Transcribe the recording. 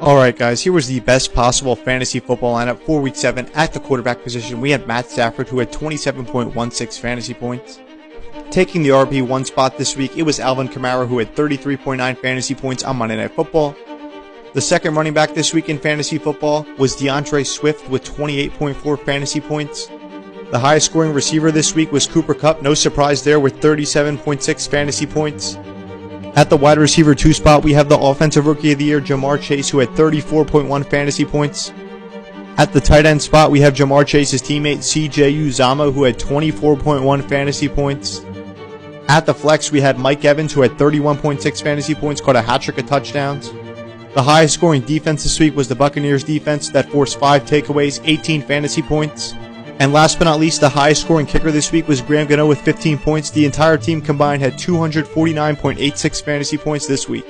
Alright guys, here was the best possible fantasy football lineup for week 7 at the quarterback position. We had Matt Stafford, who had 27.16 fantasy points. Taking the RB1 spot this week, it was Alvin Kamara, who had 33.9 fantasy points on Monday Night Football. The second running back this week in fantasy football was DeAndre Swift with 28.4 fantasy points. The highest scoring receiver this week was Kupp, no surprise there, with 37.6 fantasy points. At the wide receiver 2 spot, we have the offensive rookie of the year, Jamar Chase, who had 34.1 fantasy points. At the tight end spot, we have Jamar Chase's teammate, CJ Uzomah, who had 24.1 fantasy points. At the flex, we had Mike Evans, who had 31.6 fantasy points, caught a hat-trick of touchdowns. The highest scoring defense this week was the Buccaneers defense that forced 5 takeaways, 18 fantasy points. And last but not least, the highest scoring kicker this week was Gano with 15 points. The entire team combined had 249.86 fantasy points this week.